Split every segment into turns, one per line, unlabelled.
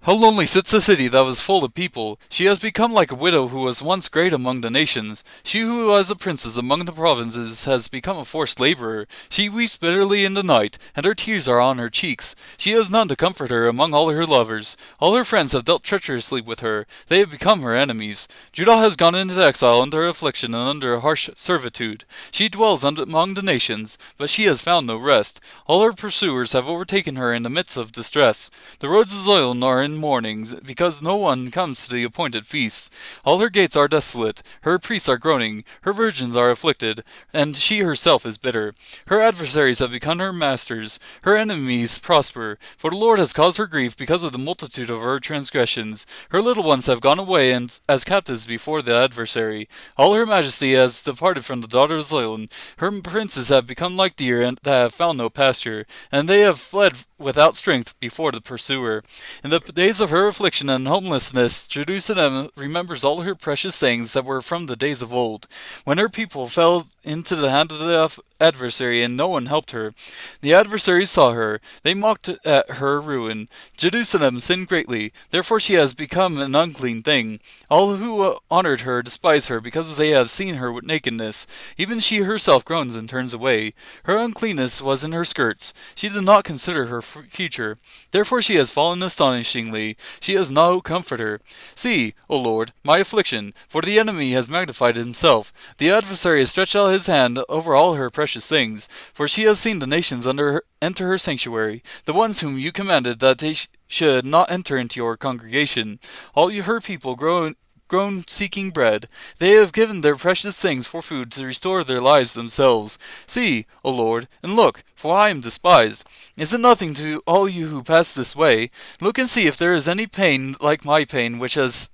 How lonely sits a city that was full of people. She has become like a widow who was once great among the nations. She who was a princess among the provinces has become a forced laborer. She weeps bitterly in the night, and her tears are on her cheeks. She has none to comfort her among all her lovers. All her friends have dealt treacherously with her. They have become her enemies. Judah has gone into exile under affliction and under harsh servitude. She dwells among the nations, but she has found no rest. All her pursuers have overtaken her in the midst of distress. The roads of Zion are in mourning, because no one comes to the appointed feasts. All her gates are desolate, her priests are groaning, her virgins are afflicted, and she herself is bitter. Her adversaries have become her masters, her enemies prosper, for the Lord has caused her grief because of the multitude of her transgressions. Her little ones have gone away as captives before the adversary. All her majesty has departed from the daughter of Zion. Her princes have become like deer and that have found no pasture, and they have fled without strength before the pursuer. In the days of her affliction and homelessness, Jerusalem remembers all her precious things that were from the days of old, when her people fell into the hand of the adversary and no one helped her. The adversaries saw her, they mocked at her ruin. Jerusalem sinned greatly, therefore she has become an unclean thing. All who honored her despise her because they have seen her nakedness. Even she herself groans and turns away. Her uncleanness was in her skirts. She did not consider her future. Therefore she has fallen astonishingly. She has no comforter. See, O Lord, my affliction, for the enemy has magnified himself. The adversary has stretched out his hand over all her precious things. For she has seen the nations enter her sanctuary, the ones whom you commanded that they should not enter into your congregation. All her people grown seeking bread. They have given their precious things for food to restore their lives themselves. See, O Lord, and look, for I am despised. Is it nothing to all you who pass this way? Look and see if there is any pain like my pain, which was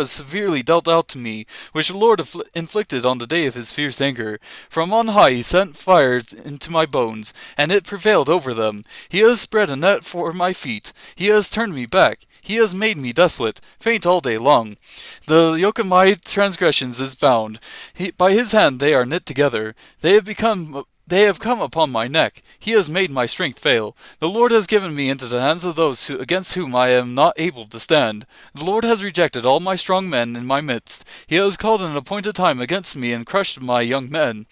severely dealt out to me, which the Lord inflicted on the day of his fierce anger. From on high he sent fire into my bones, and it prevailed over them. He has spread a net for my feet. He has turned me back. He has made me desolate, faint all day long. The yoke of my transgressions is bound. By his hand they are knit together. They have come upon my neck. He has made my strength fail. The Lord has given me into the hands of those against whom I am not able to stand. The Lord has rejected all my strong men in my midst. He has called an appointed time against me and crushed my young men.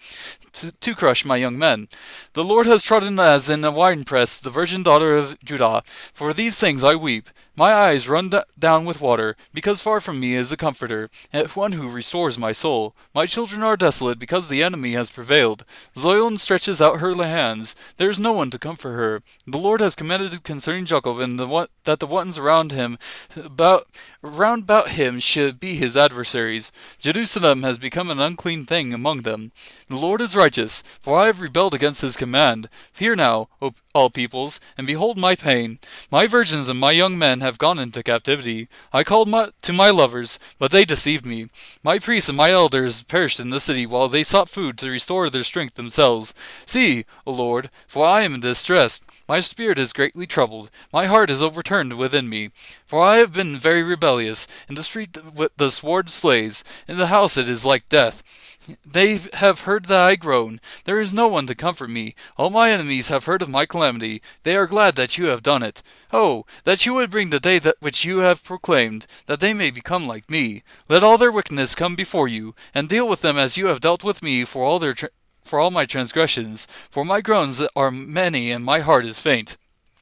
To crush my young men. The Lord has trodden as in a winepress the virgin daughter of Judah. For these things I weep. My eyes run down with water, because far from me is a comforter, and one who restores my soul. My children are desolate because the enemy has prevailed. Zion stretches out her hands. There is no one to comfort her. The Lord has commanded concerning Jacob and that the ones round about him should be his adversaries. Jerusalem has become an unclean thing among them. The Lord is righteous, for I have rebelled against his command. Hear now, O all peoples, and behold my pain. My virgins and my young men have gone into captivity. I called to my lovers, but they deceived me. My priests and my elders perished in the city while they sought food to restore their strength themselves. See, O Lord, for I am in distress. My spirit is greatly troubled. My heart is overturned within me. For I have been very rebellious. In the street the sword slays. In the house it is like death. They have heard that I groan. There is no one to comfort me. All my enemies have heard of my calamity. They are glad that you have done it. Oh, that you would bring the day which you have proclaimed, that they may become like me. Let all their wickedness come before you, and deal with them as you have dealt with me for all my transgressions. For my groans are many, and my heart is faint.